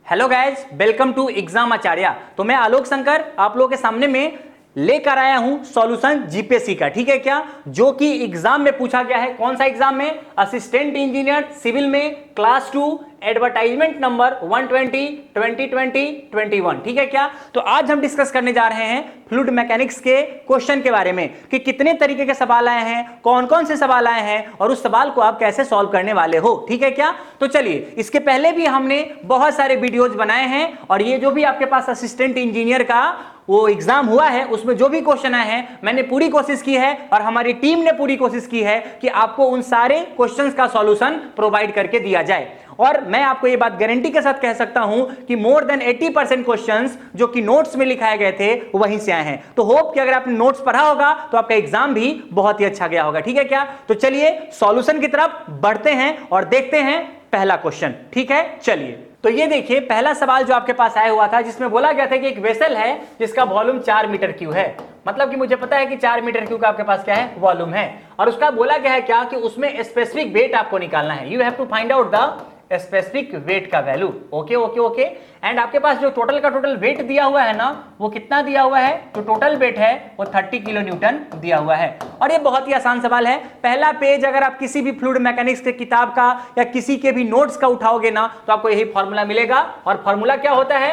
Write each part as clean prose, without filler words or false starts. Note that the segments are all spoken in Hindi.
Hello guys, welcome to exam Acharya. तो मैं आलोक शंकर आप लोगों के सामने में लेकर आया हूं सॉल्यूशन जीपीएससी का, ठीक है क्या, जो कि एग्जाम में पूछा गया है। कौन सा एग्जाम में? असिस्टेंट इंजीनियर सिविल में क्लास 2 एडवर्टाइजमेंट नंबर 120 2020 21, ठीक है क्या। तो आज हम डिस्कस करने जा रहे हैं फ्लूइड मैकेनिक्स के क्वेश्चन के बारे में कि कितने तरीके के सवाल आए हैं, कौन कौन से सवाल आए हैं और उस सवाल को आप कैसे सॉल्व करने वाले हो, ठीक है क्या। तो चलिए, इसके पहले भी हमने बहुत सारे वीडियोज बनाए हैं और ये जो भी आपके पास असिस्टेंट इंजीनियर का वो एग्जाम हुआ है उसमें जो भी क्वेश्चन आए हैं मैंने पूरी कोशिश की है और हमारी टीम ने पूरी कोशिश की है कि आपको उन सारे क्वेश्चंस का सॉल्यूशन प्रोवाइड करके दिया जाए। और मैं आपको ये बात गारंटी के साथ कह सकता हूं कि मोर देन 80% क्वेश्चंस जो कि नोट्स में लिखाए गए थे वहीं से आए हैं। तो होप कि अगर आपने नोट्स पढ़ा होगा तो आपका एग्जाम भी बहुत ही अच्छा गया होगा, ठीक है क्या। तो चलिए सॉल्यूशन की तरफ बढ़ते हैं और देखते हैं पहला क्वेश्चन, ठीक है। चलिए, तो ये देखिए पहला सवाल जो आपके पास आया हुआ था जिसमें बोला गया था कि एक वेसल है जिसका वॉल्यूम 4 मीटर क्यूब है। मतलब कि मुझे पता है कि 4 मीटर क्यूब का आपके पास क्या है, वॉल्यूम है। और उसका बोला गया है क्या कि उसमें स्पेसिफिक वेट आपको निकालना है। You have to find out the specific weight का value. Okay okay okay. And आपके पास जो टोटल का टोटल वेट दिया हुआ है ना, वो कितना दिया हुआ है, जो टोटल वेट है वो 30 किलो न्यूटन दिया हुआ है। और ये बहुत ही आसान सवाल है। पहला पेज अगर आप किसी भी फ्लूइड मैकेनिक्स के किताब का या किसी के भी नोट्स का उठाओगे ना तो आपको यही फॉर्मूला मिलेगा। और फॉर्मूला क्या होता है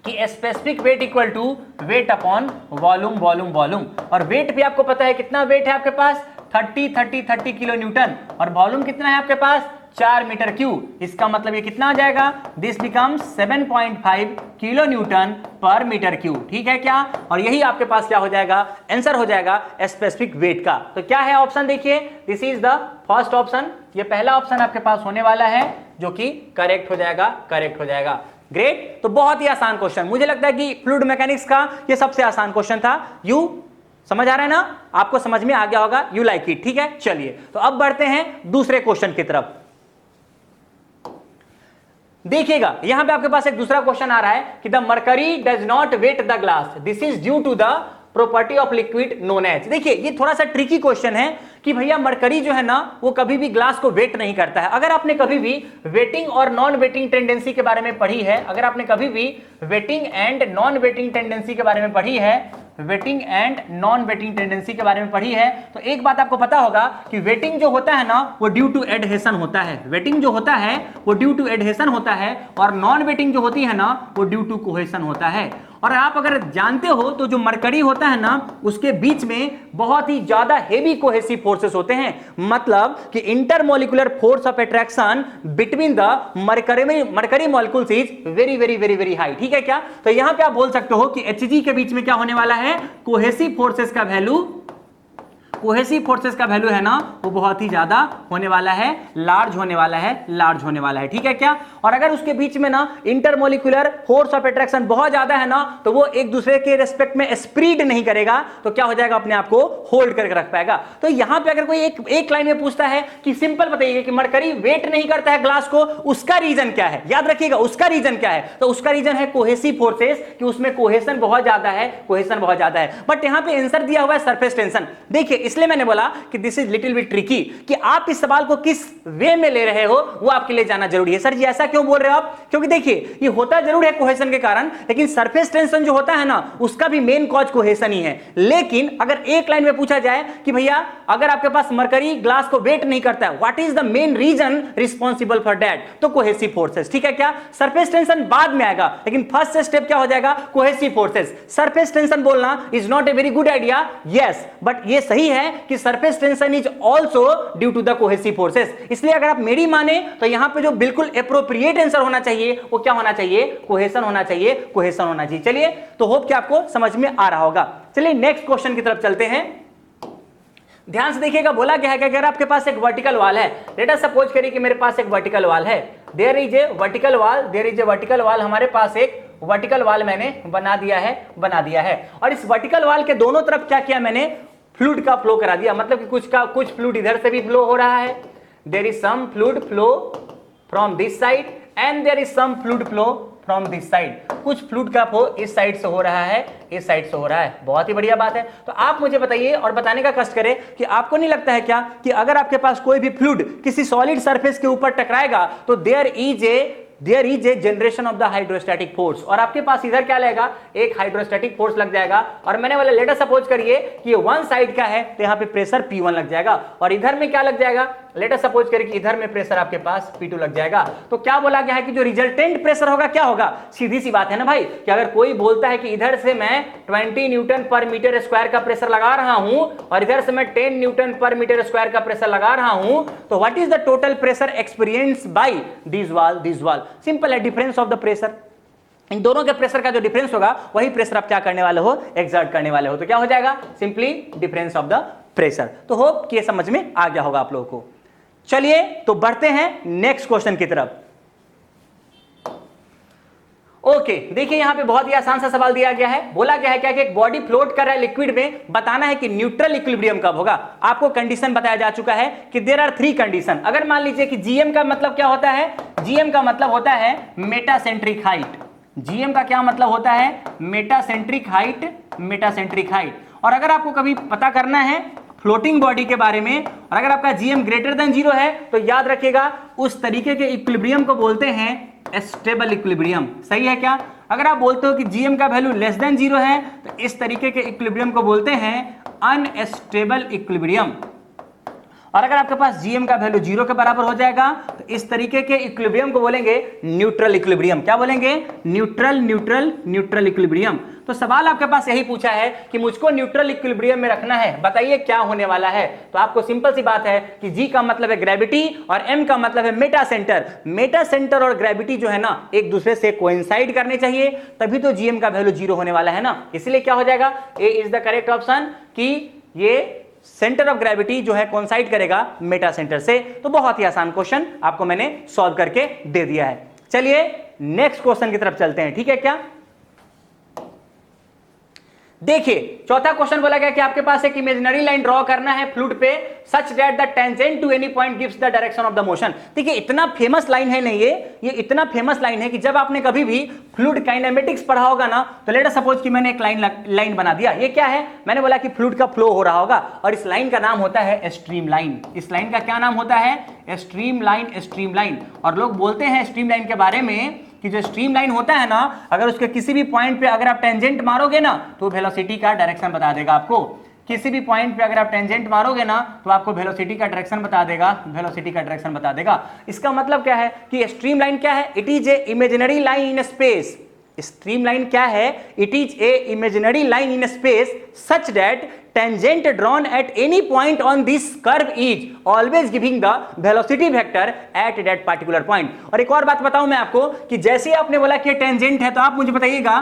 कि specific weight equal to weight upon volume volume volume. और वेट भी आपको पता है कितना वेट है आपके पास, 30 किलो न्यूटन। और वॉल्यूम कितना है आपके पास, 4 मीटर क्यूब। इसका मतलब ये कितना आ जाएगा, दिस बिकम्स 7.5 किलो न्यूटन पर मीटर क्यूब, ठीक है क्या। और यही आपके पास क्या हो जाएगा, आंसर हो जाएगा स्पेसिफिक वेट का। तो क्या है ऑप्शन, देखिए this is the first option. ये पहला ऑप्शन आपके पास होने वाला है जो कि करेक्ट हो जाएगा, करेक्ट हो जाएगा। ग्रेट। तो बहुत ही आसान क्वेश्चन, मुझे लगता है कि फ्लूइड मैकेनिक्स का ये सबसे आसान क्वेश्चन था। यू समझ आ रहा है ना, आपको समझ में आ गया होगा, यू लाइक इट, ठीक है। चलिए, तो अब बढ़ते हैं दूसरे क्वेश्चन की तरफ। देखिएगा यहां पे आपके पास एक दूसरा क्वेश्चन आ रहा है कि the mercury does not wet the glass, this is due to the property of liquid known as. देखिए ये थोड़ा सा ट्रिकी क्वेश्चन है कि भैया मरकरी जो है ना वो कभी भी ग्लास को वेट नहीं करता है। अगर आपने कभी भी वेटिंग और नॉन वेटिंग टेंडेंसी के बारे में पढ़ी है, अगर आपने कभी भी waiting and non waiting tendency के बारे में पढ़ी है, waiting and non waiting tendency के बारे में पढ़ी है, तो एक बात आपको पता होगा कि वेटिंग जो होता है ना वो ड्यू टू एडहेशन होता है। वेटिंग जो होता है वो ड्यू टू एडहेशन होता है और नॉन वेटिंग जो होती है ना वो ड्यू टू कोहेशन होता है। और आप अगर जानते हो तो जो मरकरी होता है ना उसके बीच में बहुत ही ज्यादा हेवी कोहेसिव फोर्सेस होते हैं। मतलब कि intermolecular force of attraction between the mercury molecules is very very very very high, ठीक है क्या। तो यहां पे आप बोल सकते हो कि Hg के बीच में क्या होने वाला है, कोहेसिव फोर्सेस का वैल्यू, कोहेसिव फोर्सेस का वैल्यू है ना वो बहुत ही ज्यादा होने वाला है, लार्ज होने वाला है, लार्ज होने वाला है, ठीक है क्या। और अगर उसके बीच में ना इंटरमोलिकुलर फोर्स ऑफ अट्रैक्शन बहुत ज्यादा है ना तो वो एक दूसरे के रिस्पेक्ट में स्प्रीड नहीं करेगा, तो क्या हो जाएगा, अपने आप को होल्ड करके रख पाएगा। तो यहां पे अगर कोई एक लाइन में पूछता है कि सिंपल बताइए कि मरकरी वेट नहीं करता है ग्लास को, उसका रीजन क्या है, याद रखिएगा उसका रीजन क्या है। तो उसका रीजन है कोहेसिव फोर्सेस, कि उसमें कोहेशन बहुत ज्यादा है, कोहेशन बहुत ज्यादा है। बट यहां पे आंसर दिया हुआ है सरफेस टेंशन। देखिए इसलिए मैंने बोला कि this is little bit tricky कि आप इस सवाल को किस वे में ले रहे हो वो आपके लिए जाना जरूरी है। सर जी ऐसा क्यों बोल रहे हो आप, क्योंकि देखिए ये होता जरूर है कोहेशन के कारण, लेकिन सरफेस टेंशन जो होता है ना उसका भी मेन कॉज कोहेशन ही है। लेकिन अगर एक लाइन में पूछा जाए कि भैया अगर आपके पास मरकरी ग्लास को वेट नहीं करता है, what is the main reason responsible for that, तो कोहेसिव फोर्सेस, ठीक है क्या। सरफेस टेंशन बाद में आएगा, लेकिन फर्स्ट स्टेप क्या हो जाएगा, कोहेसिव फोर्सेस। सरफेस टेंशन बोलना is not a very good idea, yes, but ये सही है कि surface tension is also due to the cohesive forces. इसलिए अगर आप मेरी माने तो यहां पे जो बिल्कुल एप्रोप्रिएट आंसर होना चाहिए वो क्या होना चाहिए, कोहेशन होना चाहिए, कोहेशन होना चाहिए। चलिए, तो होप कि आपको समझ में आ रहा होगा। चलिए नेक्स्ट क्वेश्चन की तरफ चलते हैं। ध्यान से देखिएगा, बोला गया है कि अगर आपके पास एक वर्टिकल वॉल है, लेट अस सपोज करिए कि मेरे पास एक वर्टिकल वॉल है, there is a vertical wall, there is a vertical wall, हमारे पास एक वर्टिकल वॉल मैंने बना दिया है। और इस वर्टिकल वॉल के दोनों तरफ क्या किया मैंने, फ्लूइड का फ्लो करा दिया। मतलब कि कुछ फ्लूइड इधर से भी फ्लो हो रहा है, there is some fluid flow from this side and there is some fluid flow from this side. कुछ फ्लूइड का फ्लो इस साइड से हो रहा है, इस साइड से हो रहा है। बहुत ही बढ़िया बात है। तो आप मुझे बताइए और बताने का कष्ट करें कि आपको नहीं लगता है क्या कि अगर आपके पास कोई भी फ्लूइड किसी सॉलिड सरफेस के ऊपर टकराएगा तो there is a there is a generation of the hydrostatic force, और आपके पास इधर क्या लगेगा, एक हाइड्रोस्टैटिक फोर्स लग जाएगा, और मैंने बोला लेट अस सपोज करिए कि ये वन साइड का है तो यहाँ पे प्रेशर P1 लग जाएगा, और इधर में क्या लग जाएगा, लेट अस सपोज करिए कि इधर में प्रेशर आपके पास P2 लग जाएगा। तो क्या बोला गया है कि जो रिजल्टेंट प्रेशर होगा क्या होगा, सीधी सी बात है ना भाई, कि अगर कोई बोलता है कि इधर से मैं 20 न्यूटन पर मीटर स्क्वायर का प्रेशर लगा रहा हूं और इधर से मैं 10 न्यूटन पर मीटर स्क्वायर का प्रेशर लगा रहा हूं, तो what is the total pressure experience by this वाल। सिंपल है, डिफरेंस ऑफ द प्रेशर, इन दोनों के प्रेशर का जो डिफरेंस होगा वही प्रेशर आप क्या करने वाले हो, एक्सर्ट करने वाले हो। तो क्या हो जाएगा, simply difference of the pressure. तो होप कि ये समझ में आ गया होगा आप लोगों को। चलिए तो बढ़ते हैं नेक्स्ट क्वेश्चन की तरफ। ओके, देखिए यहां पे बहुत ही आसान सा सवाल दिया गया है, बोला गया है क्या कि एक बॉडी फ्लोट कर रहा है लिक्विड में, बताना है कि न्यूट्रल इक्विलिब्रियम कब होगा। आपको कंडीशन बताया जा चुका है कि देयर आर 3 कंडीशन। अगर मान लीजिए कि जीएम का मतलब क्या होता है, जीएम का मतलब होता है मेटासेंट्रिक हाइट, जीएम का क्या मतलब होता है, मेटासेंट्रिक हाइट, मेटासेंट्रिक हाइट। और अगर आपको कभी पता करना है फ्लोटिंग बॉडी के बारे में, और अगर आपका जीएम ग्रेटर देन 0 है तो याद रखिएगा उस तरीके के इक्विलिब्रियम को बोलते हैं स्टेबल इक्विलिब्रियम। सही है क्या? अगर आप बोलते हो कि जीएम का वैल्यू लेस देन 0 है तो इस तरीके के इक्विलिब्रियम को बोलते हैं अनस्टेबल इक्विलिब्रियम। और अगर आपके पास जीएम का वैल्यू 0 के बराबर हो जाएगा तो इस तरीके के इक्विलिब्रियम को बोलेंगे न्यूट्रल इक्विलिब्रियम। क्या बोलेंगे? Neutral neutral neutral equilibrium. तो सवाल आपके पास यही पूछा है कि मुझको न्यूट्रल इक्विलिब्रियम में रखना है, बताइए क्या होने वाला है। तो आपको सिंपल सी बात है कि जी का मतलब है ग्रेविटी और एम का मतलब है मेटा सेंटर। मेटा सेंटर और ग्रेविटी जो है ना एक दूसरे से कोइंसाइड करने चाहिए, तभी तो जीएम का वैल्यू 0 होने वाला है ना। इसलिए क्या हो जाएगा, ए इज द करेक्ट ऑप्शन कि ये सेंटर ऑफ ग्रेविटी जो है कोइंसाइड करेगा मेटा सेंटर से। तो बहुत ही आसान क्वेश्चन आपको मैंने सॉल्व करके दे दिया है। चलिए नेक्स्ट क्वेश्चन की तरफ चलते हैं, ठीक है क्या? देखिए चौथा क्वेश्चन बोला गया कि आपके पास एक इमेजिनरी लाइन ड्रॉ करना है फ्लूइड पे such that the tangent to any point gives the direction of the motion. देखिए इतना फेमस लाइन है नहीं, ये इतना फेमस लाइन है कि जब आपने कभी भी फ्लूइड काइनेमेटिक्स पढ़ा होगा ना, तो लेट अस सपोज कि मैंने एक लाइन बना दिया। ये क्या है? मैंने बोला कि फ्लूइड का फ्लो हो रहा होगा और इस लाइन का नाम होता है स्ट्रीम लाइन। इस लाइन का क्या नाम होता है? Stream line, stream line. और लोग बोलते हैं स्ट्रीम लाइन के बारे में कि जो स्ट्रीम लाइन होता है ना, अगर उसके किसी भी पॉइंट पे अगर आप टेंजेंट मारोगे ना तो वेलोसिटी का डायरेक्शन बता देगा आपको। किसी भी पॉइंट पे अगर आप टेंजेंट मारोगे ना तो आपको वेलोसिटी का डायरेक्शन बता देगा, वेलोसिटी का डायरेक्शन बता देगा। इसका मतलब क्या है कि स्ट्रीम लाइन क्या है? It is A imaginary line in space. Stream line क्या है? It is A imaginary line in space such that tangent drawn at any point on this curve is always giving the velocity vector at that particular point। और एक और बात बताऊं मैं आपको कि जैसे आपने बोला कि टेंजेंट है तो आप मुझे बताइएगा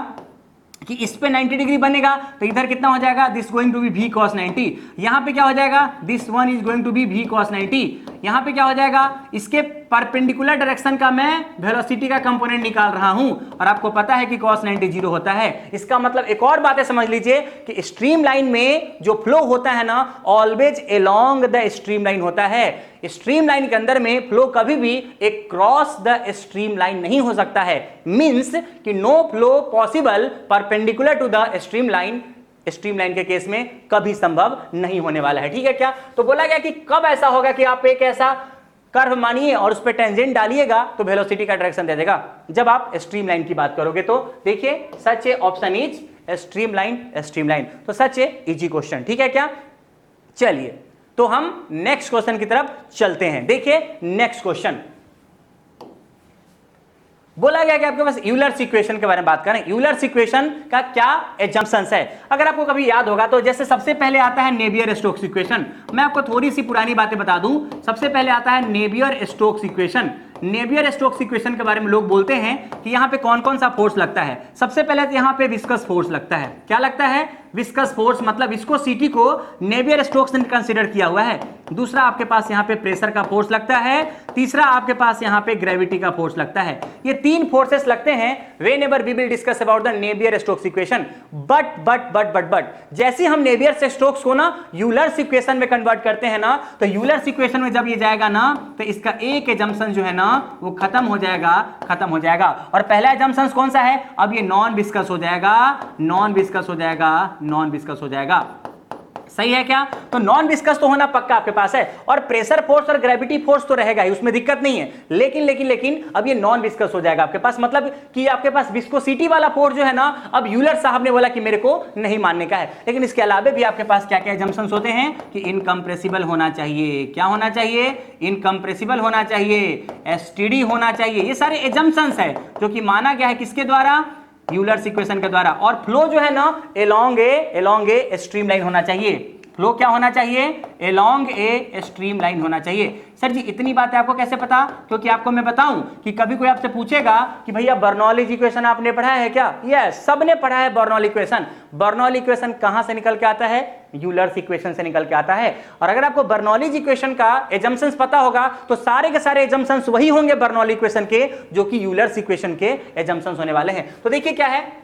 कि इस पे 90 डिग्री बनेगा तो इधर कितना हो जाएगा? This going to be v cos 90। यहां पे क्या हो जाएगा? This one is going to be v cos 90। यहां पे क्या हो जाएगा? इसके परपेंडिकुलर डायरेक्शन का मैं वेलोसिटी का कंपोनेंट निकाल रहा हूं और आपको पता है कि cos 90 0 होता है। इसका मतलब एक और बात है, समझ लीजिए कि स्ट्रीम लाइन में जो फ्लो होता है ना always along the stream line होता है। स्ट्रीम लाइन के अंदर में फ्लो कभी भी एक क्रॉस द स्ट्रीम लाइन नहीं हो सकता है। मींस कि no flow possible perpendicular to the stream line, stream line के केस में कभी संभव नहीं होने वाला है। ठीक है क्या? तो बोला गया कि कब ऐसा होगा कि आप एक ऐसा कर्व मानिए और उस पर टेंजेंट डालिएगा तो वेलोसिटी का डायरेक्शन दे देगा, जब आप स्ट्रीम लाइन की बात करोगे। तो देखिए such a option is stream line, stream line. तो सच ए इजी क्वेश्चन, ठीक है क्या? चलिए तो हम नेक्स्ट क्वेश्चन की तरफ चलते हैं। देखिए नेक्स्ट क्वेश्चन बोला गया कि आपके पास यूलर्स इक्वेशन के बारे में बात करें। यूलर्स इक्वेशन का क्या एजम्पशंस है? अगर आपको कभी याद होगा तो जैसे सबसे पहले आता है नेवियर स्टोक्स इक्वेशन। मैं आपको थोड़ी सी पुरानी बातें बता दूं। सबसे पहले आता है Navier Stokes equation. Navier Stokes equation के बारे में लोग बोलते हैं कि यहां पे कौन कौन सा फोर्स लगता है। सबसे पहले तो यहां पे विस्कस फोर्स लगता है। क्या लगता है? विस्कस फोर्स, मतलब विस्कोसिटी को नेवियर स्टोक्स ने कंसीडर किया हुआ है। दूसरा आपके पास यहां पे प्रेशर का फोर्स लगता है। तीसरा आपके पास यहां पे ग्रेविटी का फोर्स लगता है। ये 3 फोर्सेस लगते हैं whenever we will discuss about the Navier Stokes equation. But जैसे हम नेवियर स्टोक्स को ना यूलर्स इक्वेशन में कन्वर्ट करते हैं ना, तो यूलर्स इक्वेशन में जब ये जाएगा ना तो इसका एक एजम्पशन जो है ना वो खत्म हो जाएगा। और पहला एजम्पशन कौन सा है? अब ये नॉन विस्कस हो जाएगा, नॉन विस्कस हो जाएगा, नॉन विस्कस हो जाएगा। सही है क्या? तो नॉन विस्कस तो होना पक्का आपके पास है, और प्रेशर फोर्स और ग्रेविटी फोर्स तो रहेगा ही, उसमें दिक्कत नहीं है। लेकिन अब ये नॉन विस्कस हो जाएगा आपके पास, मतलब कि आपके पास विस्कोसिटी वाला फोर्स जो है ना, अब यूलर साहब ने बोला कि मेरे को नहीं मानने का है। लेकिन इसके अलावा भी आपके पास क्या क्या एजम्पशंस होते हैं कि इनकम्प्रेसिबल होना चाहिए, क्या होना चाहिए? इनकम्प्रेसिबल होना चाहिए, एसटीडी होना चाहिए। ये सारे एजम्पशंस है जो कि माना गया है किसके द्वारा? यूलर्स इक्वेशन के द्वारा। और फ्लो जो है ना एलोंग ए स्ट्रीमलाइन होना चाहिए। फ्लो क्या होना चाहिए? एलोंग ए स्ट्रीमलाइन होना चाहिए। सर जी इतनी बातें आपको कैसे पता? क्योंकि आपको मैं बताऊं कि कभी कोई आपसे पूछेगा कि भैया बर्नौलीज इक्वेशन आपने पढ़ा है क्या? यस, सबने पढ़ा है बर्नौली इक्वेशन। बर्नौली इक्वेशन कहां से निकल के आता है? यूलर्स इक्वेशन से निकल के आता है। और अगर आपको बर्नौलीज इक्वेशन का एजम्पशंस पता होगा तो सारे के सारे एजम्पशंस वही होंगे बर्नौली इक्वेशन के जो कि यूलर्स इक्वेशन के एजम्पशंस होने वाले हैं। तो देखिए क्या है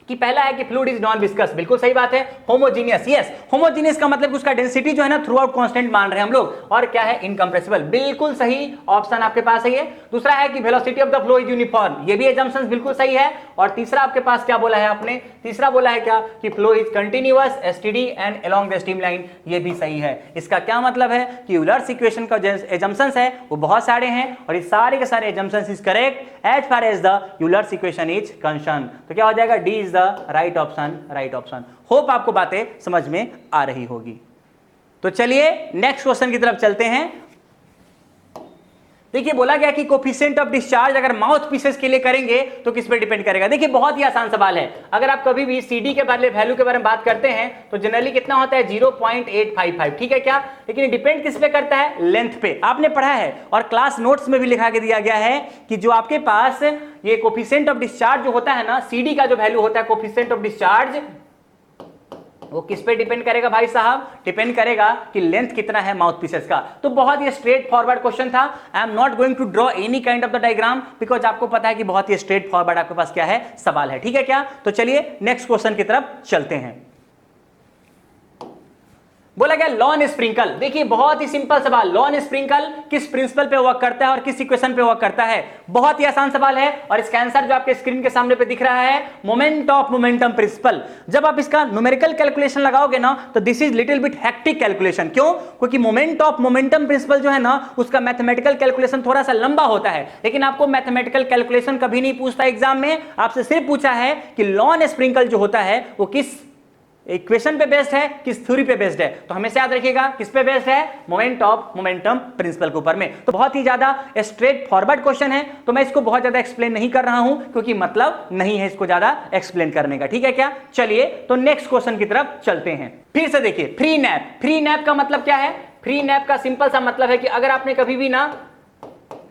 कि पहला है कि फ्लूइड इज नॉन विस्कस, बिल्कुल सही बात है। होमोजीनियस, यस, होमोजीनियस का मतलब उसका डेंसिटी जो है ना थ्रू आउट कांस्टेंट मान रहे हैं हम लोग। और क्या है? इनकम्प्रेसिबल, बिल्कुल सही ऑप्शन आपके पास है ये। दूसरा है कि velocity of the flow is uniform, ये भी एजम्पशंस बिल्कुल सही है। और तीसरा आपके पास क्या बोला है आपने? तीसरा बोला है क्या कि flow is continuous, STD and along the streamline, ये भी सही है। इसका क्या मतलब है कि यूलर्स इक्वेशन का एजम्पशंस है वो बहुत सारे हैं और ये सारे के सारे assumptions is correct as far as the Euler's equation is concern. तो क्या हो जाएगा? D is right option. Hope आपको बातें समझ में आ रही होगी। तो चलिए नेक्स्ट क्वेश्चन की तरफ चलते हैं। देखिए बोला गया कि कोफिशिएंट ऑफ डिस्चार्ज अगर माउथ पीसेस के लिए करेंगे तो किस पे डिपेंड करेगा? देखिए बहुत ही आसान सवाल है। अगर आप कभी भी सीडी के बारे वैल्यू के बारे में बात करते हैं तो जनरली कितना होता है? 0.855, ठीक है क्या? लेकिन ये डिपेंड किस पे करता है? लेंथ पे। आपने पढ़ा है और क्लास नोट्स में भी लिखा के दिया गया है कि जो आपके पास ये कोफिशिएंट ऑफ डिस्चार्ज जो होता है ना, सीडी का जो वैल्यू होता है कोफिशिएंट ऑफ डिस्चार्ज, वो किस पे डिपेंड करेगा भाई साहब? डिपेंड करेगा कि लेंथ कितना है माउथ पीसेस का। तो बहुत ही स्ट्रेट फॉरवर्ड क्वेश्चन था। I am not going to draw any kind of the diagram because आपको पता है कि बहुत ही स्ट्रेट फॉरवर्ड आपके पास क्या है? सवाल है, ठीक है क्या? तो चलिए नेक्स्ट क्वेश्चन की तरफ चलते हैं। बोला गया लॉन स्प्रिंकल। देखिए बहुत ही सिंपल सवाल, लॉन स्प्रिंकल किस प्रिंसिपल पे वर्क करता है और किस इक्वेशन पे वर्क करता है? बहुत ही आसान सवाल है और इसका आंसर जो आपके स्क्रीन के सामने पे दिख रहा है, मोमेंट ऑफ मोमेंटम प्रिंसिपल। जब आप इसका न्यूमेरिकल कैलकुलेशन लगाओगे ना तो this is little bit hectic calculation. क्यों? क्योंकि मोमेंट ऑफ मोमेंटम प्रिंसिपल जो है ना उसका मैथमेटिकल कैलकुलेशन थोड़ा सा लंबा होता है। लेकिन आपको मैथमेटिकल कैलकुलेशन कभी नहीं पूछता एग्जाम में, आपसे सिर्फ पूछा है कि लॉन स्प्रिंकल जो होता है वो किस इक्वेशन पे बेस्ड है, किस थ्योरी पे बेस्ड है। तो हमेशा याद रखिएगा किस पे बेस्ड है? मोमेंट ऑफ मोमेंटम प्रिंसिपल के ऊपर में। तो बहुत ही ज्यादा स्ट्रेट फॉरवर्ड क्वेश्चन है, तो मैं इसको बहुत ज्यादा एक्सप्लेन नहीं कर रहा हूं क्योंकि मतलब नहीं है इसको ज्यादा एक्सप्लेन करने का, ठीक है क्या? चलिए तो नेक्स्ट क्वेश्चन की तरफ चलते हैं। फिर से देखिए फ्री नैप। फ्री नैप का मतलब क्या है? फ्री नैप का सिंपल सा मतलब है कि अगर आपने कभी भी ना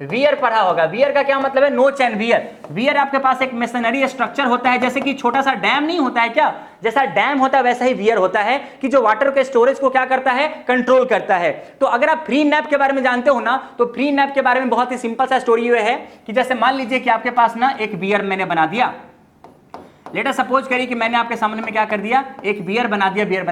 वियर पढ़ा होगा, वियर का क्या मतलब है? नोच एंड वियर। वियर आपके पास एक मशीनरी स्ट्रक्चर होता है, जैसे कि छोटा सा डैम नहीं होता है क्या? जैसा डैम होता है वैसा ही वियर होता है कि जो वाटर के स्टोरेज को क्या करता है? कंट्रोल करता है। तो अगर आप फ्री नैप के बारे में जानते हो ना तो फ्री नैप के बारे में बहुत ही सिंपल सा स्टोरी ये है कि जैसे मान लीजिए कि आपके पास ना एक वियर मैंने बना दिया। लेट अस सपोज करिए कि मैंने आपके सामने में क्या कर दिया? एक बियर बना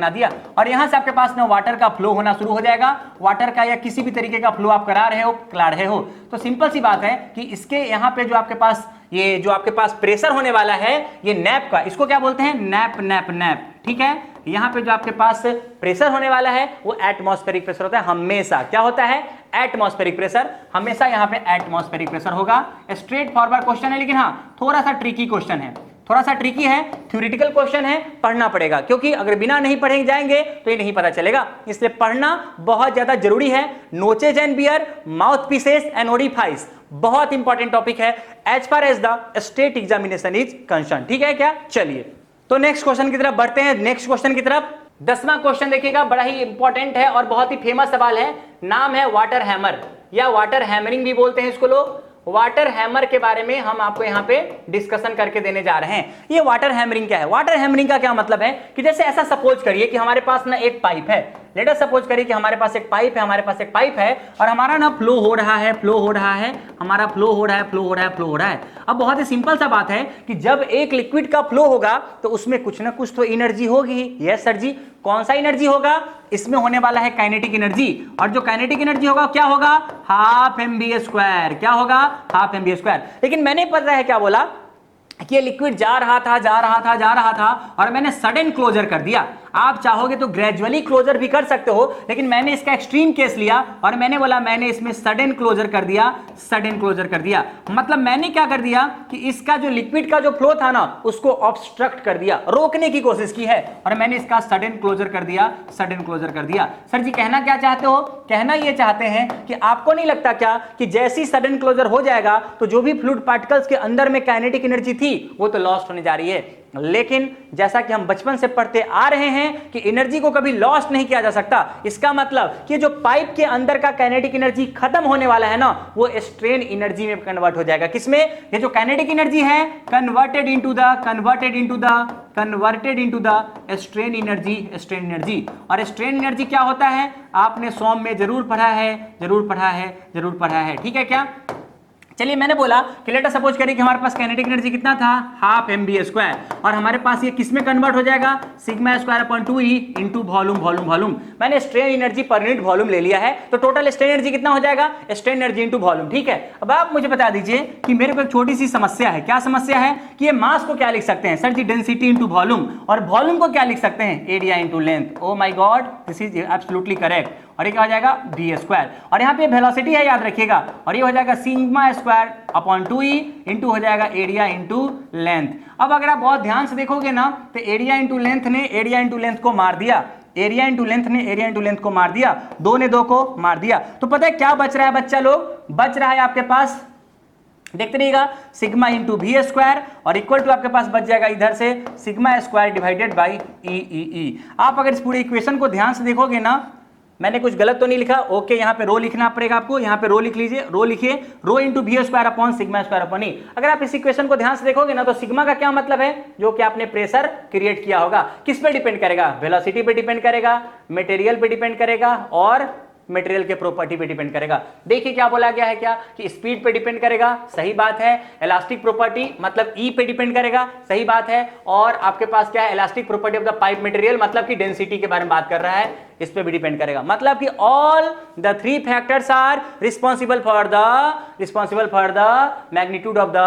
दिया और यहां से आपके पास ना वाटर का फ्लो होना शुरू हो जाएगा। वाटर का या किसी भी तरीके का फ्लो आप करा रहे हो। तो सिंपल सी बात है कि इसके यहां पे जो आपके पास ये जो आपके पास प्रेशर होने वाला है ये नैप का, इसको क्या बोलते हैं? नैप, ठीक है? यहां पे जो आपके पास प्रेशर होने वाला है वो एटमॉस्फेरिक प्रेशर होता है हमेशा। क्या होता है? Atmospheric pressure. हमेशा यहां पे एटमॉस्फेरिक प्रेशर होगा। स्ट्रेट फॉरवर्ड क्वेश्चन है, लेकिन हाँ थोड़ा सा ट्रिकी क्वेश्चन है, थोड़ा सा ट्रिकी है, थ्योरेटिकल क्वेश्चन है, पढ़ना पड़ेगा क्योंकि अगर बिना नहीं पढ़े जाएंगे तो ये नहीं पता चलेगा। इसलिए पढ़ना बहुत ज्यादा जरूरी है। Notches and weir, mouth pieces and orifice, बहुत इंपॉर्टेंट टॉपिक है as far as the state examination is concern, ठीक है क्या? चलिए तो नेक्स्ट क्वेश्चन की तरफ बढ़ते हैं। नेक्स्ट क्वेश्चन की तरफ 10वां क्वेश्चन देखिएगा, बड़ा ही इंपॉर्टेंट है और बहुत ही फेमस सवाल है। नाम है वाटर हैमर या वाटर हैमरिंग भी बोलते हैं इसको लोग। वाटर हैमर के बारे में हम आपको यहाँ पे डिस्कशन करके देने जा रहे हैं। ये वाटर हैमरिंग क्या है? वाटर हैमरिंग का क्या मतलब है कि जैसे ऐसा सपोज करिए कि हमारे पास ना एक पाइप है। लेट अस सपोज करिए कि हमारे पास एक पाइप है, और हमारा ना फ्लो हो रहा है, हमारा फ्लो हो रहा है। अब बहुत ही सिंपल सा बात है कि जब एक लिक्विड का फ्लो होगा तो उसमें कुछ ना कुछ तो एनर्जी होगी। यस सर जी, कौन सा एनर्जी होगा? इसमें होने वाला है काइनेटिक एनर्जी, और जो काइनेटिक एनर्जी होगा क्या होगा? Half mv²। क्या होगा? Half mv²। लेकिन मैंने पता है क्या बोला कि ये लिक्विड जा रहा था और मैंने सडन क्लोजर कर दिया। आप चाहोगे तो ग्रेजुअली क्लोजर भी कर सकते हो, लेकिन मैंने इसका एक्सट्रीम केस लिया और मैंने बोला मैंने इसमें सडन क्लोजर कर दिया, सडन क्लोजर कर दिया। मतलब मैंने क्या कर दिया कि इसका जो लिक्विड का जो फ्लो था ना उसको ऑब्स्ट्रक्ट कर दिया, रोकने की कोशिश की है, और मैंने इसका सडन क्लोजर कर दिया, सडन क्लोजर कर दिया। सर जी कहना क्या चाहते हो? कहना ये चाहते हैं कि आपको नहीं लगता क्या कि जैसी सडन क्लोजर हो जाएगा तो जो भी फ्लूइड पार्टिकल्स के अंदर में काइनेटिक एनर्जी थी वो तो लॉस्ट होने जा रही है। लेकिन जैसा कि हम बचपन से पढ़ते आ रहे हैं कि एनर्जी को कभी लॉस्ट नहीं किया जा सकता, इसका मतलब कि जो पाइप के अंदर का काइनेटिक एनर्जी खत्म होने वाला है ना वो स्ट्रेन एनर्जी में कन्वर्ट हो जाएगा। किसमें? ये जो काइनेटिक एनर्जी है converted into the strain energy, strain energy. और स्ट्रेन एनर्जी क्या होता है आपने सॉम में जरूर पढ़ा है, जरूर पढ़ा है, जरूर पढ़ा है, ठीक है क्या? चलिए मैंने बोला कि लेट अस सपोज करिए कि हमारे पास काइनेटिक एनर्जी कितना था, हाफ mv² और हमारे पास ये किस में कन्वर्ट हो जाएगा, sigma square upon 2e into volume volume volume. मैंने strain energy per unit volume ले लिया है तो टोटल स्ट्रेन एनर्जी कितना हो जाएगा, स्ट्रेन एनर्जी इंटू वॉल्यूम। ठीक है, अब आप मुझे बता दीजिए कि मेरे को एक छोटी सी समस्या है। क्या समस्या है कि ये मास को क्या लिख सकते हैं? सर जी डेंसिटी इंटू वॉल्यूम, और वॉल्यूम को क्या लिख सकते हैं? Area into length. Oh my God, this is absolutely correct. और ये क्या हो जाएगा, v²। और यहाँ पे वेलोसिटी है याद रखिएगा, और ये हो जाएगा sigma square upon 2e into हो जाएगा एरिया इंटू लेंथ। अब अगर आप बहुत ध्यान से देखोगे ना तो एरिया इंटू लेंथ ने एरिया इंटू लेंथ को मार दिया, एरिया इंटू लेंथ ने एरिया इंटू लेंथ को मार दिया, 2 ने 2 को मार दिया। तो पता है क्या बच रहा है बच्चा लोग? बच रहा है आपके पास, देखते रहिएगा, सिग्मा इंटू v² और इक्वल टू आपके पास बच जाएगा इधर से sigma square divided by E. आप अगर इस पूरे इक्वेशन को ध्यान से देखोगे ना, मैंने कुछ गलत तो नहीं लिखा? ओके, यहाँ पे रो लिखना पड़ेगा आपको, यहाँ पे रो लिख लीजिए, रो लिखिए, rho into v² upon sigma square upon E. अगर आप इस इक्वेशन को ध्यान से देखोगे ना तो सिग्मा का क्या मतलब है, जो कि आपने प्रेशर क्रिएट किया होगा। किस पे डिपेंड करेगा? वेलोसिटी पे डिपेंड करेगा, मटेरियल पे डिपेंड करेगा और मटेरियल के प्रॉपर्टी पे डिपेंड करेगा। देखिए क्या बोला गया है, क्या कि स्पीड पे डिपेंड करेगा, सही बात है। इलास्टिक प्रॉपर्टी मतलब ई पे डिपेंड करेगा, सही बात है। और आपके पास क्या है, elastic property of the pipe material मतलब कि डेंसिटी के बारे में बात कर रहा है, इस पे भी डिपेंड करेगा। मतलब कि all the 3 factors are responsible for the magnitude of the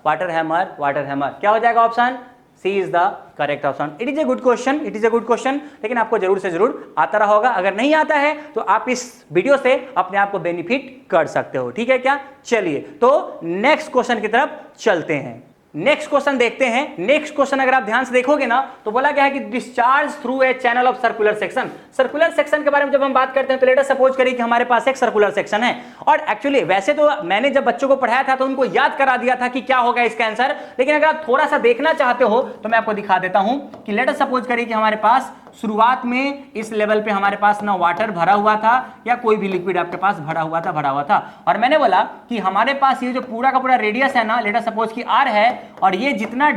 water hammer. क्या हो जाएगा option C is the correct option. It is a good question, it is a good question, लेकिन आपको जरूर से जरूर आता रहा होगा। अगर नहीं आता है तो आप इस वीडियो से अपने आप को बेनिफिट कर सकते हो, ठीक है क्या? चलिए तो नेक्स्ट क्वेश्चन की तरफ चलते हैं। नेक्स्ट क्वेश्चन देखते हैं। नेक्स्ट क्वेश्चन अगर आप ध्यान से देखोगे ना तो बोला गया है कि discharge through a channel of circular section. Circular section के बारे में जब हम बात करते हैं तो लेट अस सपोज करिए कि हमारे पास एक सर्कुलर सेक्शन है, और एक्चुअली वैसे तो मैंने जब बच्चों को पढ़ाया था तो उनको याद करा दिया था कि क्या होगा इसका आंसर, लेकिन अगर आप थोड़ा सा देखना चाहते हो तो मैं आपको दिखा देता हूं कि लेट अस सपोज करिए कि हमारे पास शुरुआत में इस लेवल पे हमारे पास ना वाटर भरा हुआ था या कोई भी लिक्विड आपके पास भरा हुआ था, और मैंने बोला कि हमारे पास ये जो पूरा का पूरा रेडियस है ना, लेट अस सपोज कि r है, और ये जितना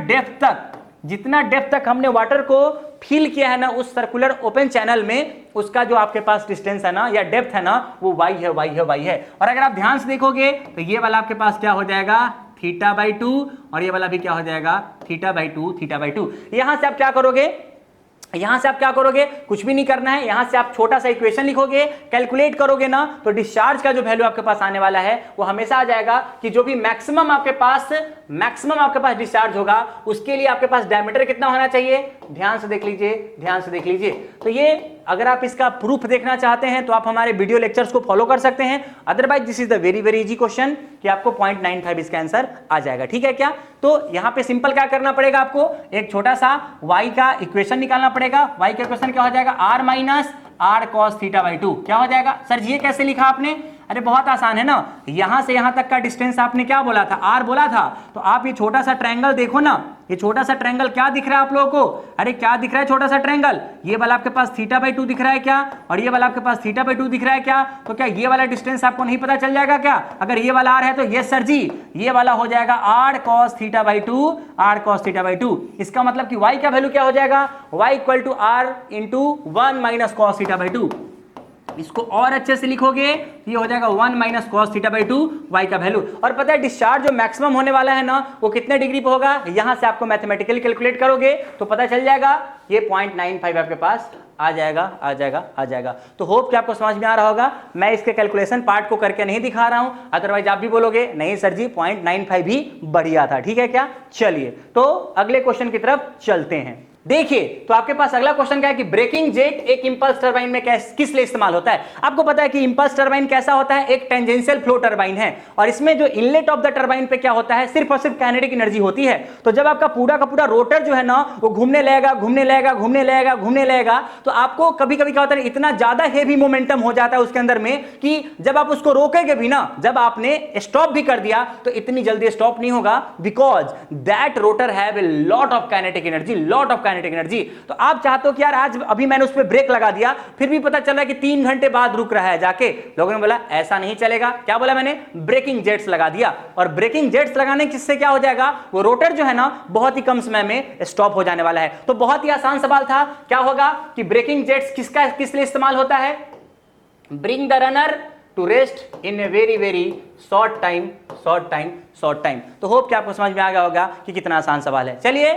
डेप्थ तक हमने वाटर को फिल किया है ना उस सर्कुलर ओपन चैनल में, उसका जो आपके पास डिस्टेंस है ना या डेप्थ है ना वो y है। और अगर आप ध्यान से देखोगे तो ये वाला आपके पास क्या हो जाएगा, θ/2, और ये वाला भी क्या हो जाएगा, θ/2। यहां से आप क्या करोगे, कुछ भी नहीं करना है। यहां से आप छोटा सा इक्वेशन लिखोगे, कैलकुलेट करोगे ना तो डिस्चार्ज का जो वैल्यू आपके पास आने वाला है वो हमेशा आ जाएगा कि जो भी मैक्सिमम आपके पास डिस्चार्ज होगा उसके लिए आपके पास डायमीटर कितना होना चाहिए। ध्यान से देख लीजिए। तो ये अगर आप इसका प्रूफ देखना चाहते हैं तो आप हमारे वीडियो लेक्चर्स को फॉलो कर सकते हैं। Otherwise this is the very very easy question कि आपको 0.95 इसका आंसर आ जाएगा, ठीक है क्या? तो यहां पे सिंपल क्या करना पड़ेगा, आपको एक छोटा सा y का इक्वेशन निकालना पड़ेगा। y का इक्वेशन क्या हो जाएगा, r माइनस r cos θ/2। क्या हो जाएगा सर जी, ये कैसे लिखा आपने? अरे बहुत आसान है ना, यहां से यहां तक का डिस्टेंस आपने क्या बोला था, r बोला था। तो आप ये छोटा सा ट्रायंगल देखो ना, ये छोटा सा ट्रायंगल क्या दिख रहा है आप लोगों को? अरे क्या दिख रहा है छोटा सा ट्रायंगल? ये वाला आपके पास θ/2 दिख रहा है क्या, और ये वाला आपके पास θ/2 दिख रहा है क्या? तो क्या ये वाला डिस्टेंस आपको नहीं पता चल जाएगा क्या? अगर ये वाला r है तो यस सर जी, ये वाला हो जाएगा r cos θ/2। इसका मतलब कि y का वैल्यू क्या हो जाएगा, y equal to r into 1 minus cos θ/2। इसको और अच्छे से लिखोगे ये हो जाएगा 1 माइनस cos θ/2 y का वैल्यू। और पता है डिस्चार्ज जो मैक्सिमम होने वाला है ना वो कितने डिग्री पे होगा, यहां से आपको मैथमेटिकली कैलकुलेट करोगे तो पता चल जाएगा, ये 0.95 आपके पास आ जाएगा। तो होप कि आपको समझ में आ रहा होगा। मैं इसके कैलकुलेशन पार्ट को करके नहीं दिखा रहा हूं, अदरवाइज आप भी बोलोगे नहीं सर जी 0.95 भी बढ़िया था, ठीक है क्या? चलिए तो अगले क्वेश्चन की तरफ चलते हैं। देखिए तो आपके पास अगला क्वेश्चन क्या है कि ब्रेकिंग जेट एक इंपल्स टरबाइन में किस लिए इस्तेमाल होता है। आपको पता है कि इंपल्स टरबाइन कैसा होता है, एक टेंजेंशियल फ्लो टरबाइन है और इसमें जो इनलेट ऑफ द टरबाइन पे क्या होता है, सिर्फ और सिर्फ काइनेटिक एनर्जी होती है। तो जब आपका पूरा का पूरा रोटर जो है ना वो घूमने लगेगा घूमने लगेगा घूमने लगेगा घूमने लगेगा, तो आपको कभी कभी क्या होता है, इतना ज्यादा हेवी मोमेंटम हो जाता है उसके अंदर में कि जब आप उसको रोकेंगे भी ना, जब आपने स्टॉप भी कर दिया तो इतनी जल्दी स्टॉप नहीं होगा, because that rotor have a lot of kinetic energy, lot of kinetic energy. तो आप चाहते हो कि यार आज अभी मैंने उस पर ब्रेक लगा दिया, फिर भी पता चला कि 3 घंटे बाद रुक रहा है जाके, लोगों ने बोला ऐसा नहीं चलेगा। क्या बोला मैंने, ब्रेकिंग जेट्स लगा दिया। और ब्रेकिंग जेट्स लगाने किससे क्या हो जाएगा, वो रोटर जो है ना बहुत ही कम समय में स्टॉप हो जाने वाला है। तो बहुत ही आसान सवाल था, क्या होगा कि ब्रेकिंग जेट्स किस लिए इस्तेमाल होता है, bring the runner to rest in a very very short time. तो होप कि आपको समझ में आ गया होगा कि कितना आसान सवाल है। चलिए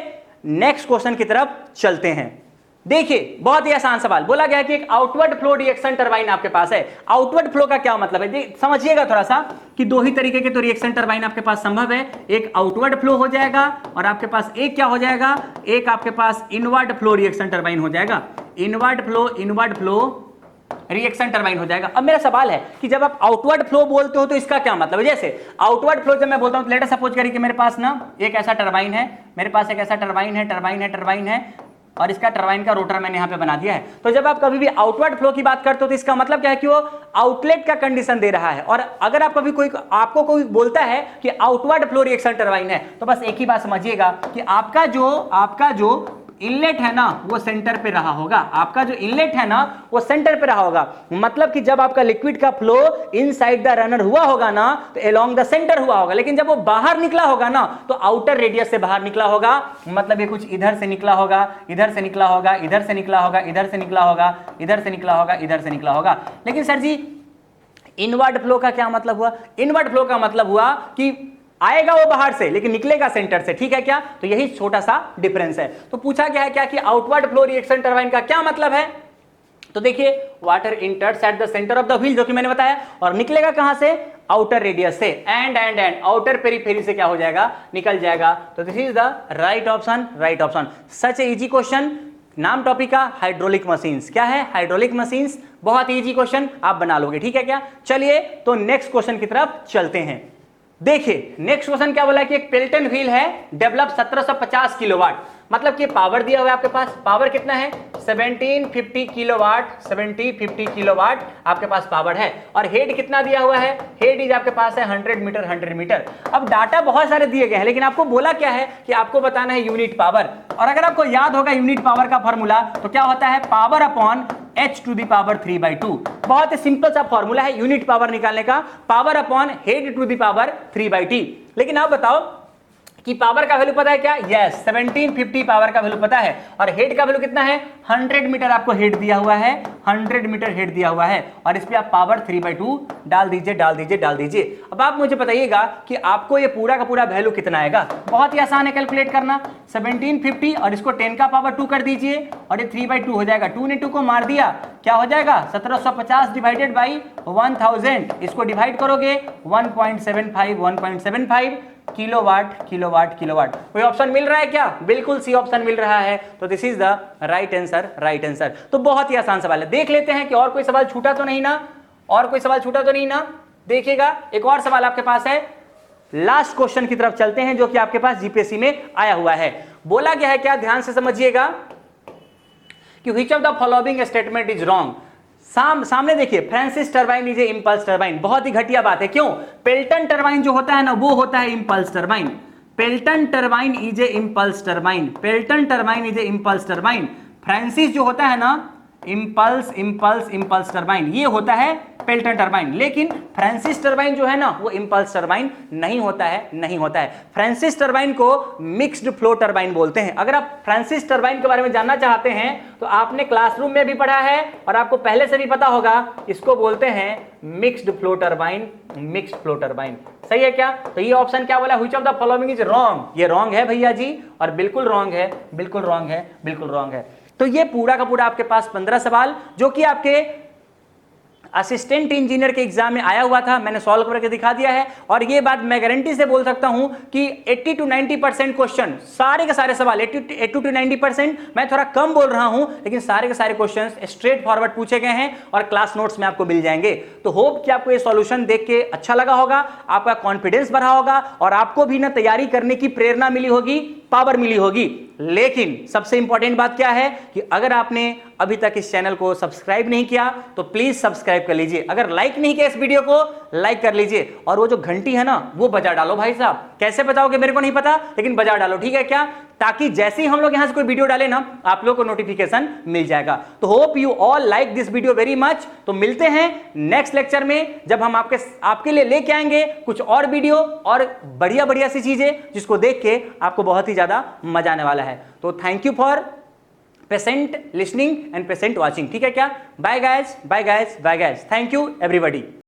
नेक्स्ट क्वेश्चन की तरफ चलते हैं। देखिए बहुत ही आसान सवाल, बोला गया कि एक आउटवर्ड फ्लो रिएक्शन टरबाइन आपके पास है। आउटवर्ड फ्लो का क्या मतलब है, समझिएगा थोड़ा सा कि दो ही तरीके के तो रिएक्शन टरबाइन आपके पास संभव है, एक आउटवर्ड फ्लो हो जाएगा और आपके पास एक क्या हो जाएगा, एक आपके पास इनवर्ड फ्लो रिएक्शन टरबाइन हो जाएगा। इनवर्ड फ्लो रिएक्शन टरबाइन हो जाएगा। अब मेरा सवाल है कि जब आप आउटवर्ड फ्लो बोलते हो तो इसका क्या मतलब है। जैसे आउटवर्ड फ्लो जब मैं बोलता हूं तो लेट अस सपोज करिए कि मेरे पास ना एक ऐसा टरबाइन है, मेरे पास एक ऐसा टरबाइन है और इसका टरबाइन का रोटर मैंने यहां पे बना दिया है। तो जब आप कभी भी आउटवर्ड फ्लो की बात करते हो तो इसका मतलब क्या है कि वो आउटलेट का कंडीशन दे रहा है। और अगर आप कभी आपको कोई बोलता है कि आउटवर्ड फ्लो रिएक्शन टरबाइन है, तो बस एक ही बात समझिएगा कि आपका जो इनलेट है ना वो सेंटर पे रहा होगा, आपका जो इनलेट है ना वो सेंटर पे रहा होगा। मतलब कि जब आपका लिक्विड का फ्लो इनसाइड द रनर हुआ होगा ना तो अलोंग द सेंटर हुआ होगा, लेकिन जब वो बाहर निकला होगा ना तो आउटर रेडियस से बाहर निकला होगा। मतलब ये कुछ इधर से निकला होगा, इधर से निकला होगा, इधर से निकला होगा, इधर से निकला होगा, इधर से निकला होगा, इधर से निकला होगा। लेकिन सर जी इनवर्ड फ्लो का क्या मतलब हुआ, इनवर्ड फ्लो का मतलब हुआ कि आएगा वो बाहर से लेकिन निकलेगा सेंटर से, ठीक है क्या। तो यही छोटा सा डिफरेंस है। तो पूछा गया है क्या कि आउटवर्ड फ्लो रिएक्शन टरबाइन का क्या मतलब है। तो देखिए water इंटर्स at the centre of the wheel, जो कि मैंने बताया, और निकलेगा कहां से, आउटर रेडियस से, एंड आउटर पेरिफेरी से क्या हो जाएगा, निकल जाएगा। तो this is the right option. Such a easy question. नाम टॉपिक का हाइड्रोलिक मशीन्स, क्या है, हाइड्रोलिक मशीन्स। बहुत इजी क्वेश्चन, आप बना लोगे, ठीक है क्या। चलिए तो नेक्स्ट क्वेश्चन की तरफ चलते हैं। देखिए नेक्स्ट क्वेश्चन क्या बोला कि एक पेल्टन व्हील है, डेवलप 1750 किलोवाट। मतलब कि पावर दिया हुआ है आपके पास, पावर कितना है 1750 किलोवाट आपके पास पावर है। और हेड कितना दिया हुआ है, हेड इज आपके पास है 100 मीटर। अब डाटा बहुत सारे दिए गए हैं लेकिन आपको बोला क्या है कि आपको बताना है यूनिट पावर। और अगर आपको याद होगा यूनिट पावर का फॉर्मूला तो क्या होता है, power upon h to the power 3/2। बहुत ही सिंपल सा फॉर्मूला है यूनिट पावर निकालने का, power upon head to the power 3/t। लेकिन आप बताओ कि पावर का वैल्यू पता है क्या, यस 1750 पावर का वैल्यू पता है। और हेड का वैल्यू कितना है, 100 मीटर आपको हेड दिया हुआ है, 100 मीटर हेड दिया हुआ है। और इस पे आप पावर 3/2 डाल दीजिए। अब आप मुझे बताइएगा कि आपको ये पूरा का पूरा वैल्यू कितना आएगा। बहुत ही आसान है कैलकुलेट करना, 1750 और इसको 10 का पावर 2 कर दीजिए और ये 3/2 हो जाएगा। 2 ने 2 को मार दिया, क्या हो जाएगा 1750 डिवाइडेड बाई 1000। इसको डिवाइड करोगे 1.75 किलोवाट। कोई ऑप्शन मिल रहा है क्या, बिल्कुल सी ऑप्शन मिल रहा है। तो this is the right answer. तो बहुत ही आसान सवाल है। देख लेते हैं कि और कोई सवाल छूटा तो नहीं ना, देखिएगा एक और सवाल आपके पास है। लास्ट क्वेश्चन की तरफ चलते हैं जो कि आपके पास जीपीएससी में आया हुआ है। बोला गया है क्या, ध्यान से समझिएगा कि which of the following statement is wrong. सामने देखिए, Francis turbine is a impulse turbine. बहुत ही घटिया बात है, क्यों, पेल्टन टरबाइन जो होता है ना वो होता है impulse turbine. Pelton turbine is a impulse turbine. Francis जो होता है ना इंपल्स टरबाइन, ये होता है पेल्टन टरबाइन। लेकिन फ्रांसिस टरबाइन जो है ना वो इंपल्स टरबाइन नहीं होता है। फ्रांसिस टरबाइन को मिक्स्ड फ्लो टरबाइन बोलते हैं। अगर आप फ्रांसिस टरबाइन के बारे में जानना चाहते हैं तो आपने क्लासरूम में भी पढ़ा है और आपको पहले से भी पता होगा, इसको बोलते हैं मिक्स्ड फ्लो टरबाइन। सही है क्या। तो ये ऑप्शन क्या बोला, which of the following is wrong. ये रॉन्ग है भैया जी, और बिल्कुल रॉन्ग है। तो ये पूरा का पूरा आपके पास 15 सवाल जो कि आपके असिस्टेंट इंजीनियर के एग्जाम में आया हुआ था, मैंने सॉल्व करके दिखा दिया है। और ये बात मैं गारंटी से बोल सकता हूं कि 80 to 90% क्वेश्चन, सारे के सारे सवाल 80 to 90%, मैं थोड़ा कम बोल रहा हूं लेकिन सारे के सारे क्वेश्चंस स्ट्रेट फॉरवर्ड पूछे गए हैं और क्लास नोट्स में आपको मिल जाएंगे। तो होप कि आपको ये सॉल्यूशन देख के अच्छा लगा होगा, आपका कॉन्फिडेंस बढ़ा होगा और आपको भी ना तैयारी करने की प्रेरणा मिली होगी, पावर मिली होगी। लेकिन सबसे इंपॉर्टेंट बात क्या है कि अगर आपने अभी तक इस चैनल को सब्सक्राइब नहीं किया तो प्लीज सब्सक्राइब कर लीजिए। अगर लाइक नहीं किया इस वीडियो को, लाइक कर लीजिए और वो जो घंटी है ना वो बजा डालो भाई साहब। कैसे बताओगे मेरे को नहीं पता, लेकिन बजा डालो, ठीक है क्या? ताकि जैसे ही हम लोग यहां से कोई वीडियो डाले ना आप लोगों को नोटिफिकेशन मिल जाएगा। तो hope you all like this video very much. तो मिलते हैं नेक्स्ट लेक्चर में जब हम आपके लिए लेके आएंगे कुछ और वीडियो और बढ़िया बढ़िया सी चीजें जिसको देख के आपको बहुत ही ज्यादा मजा आने वाला है। तो thank you for patient listening and patient watching, ठीक है क्या? Bye guys, bye guys, bye guys, thank you everybody.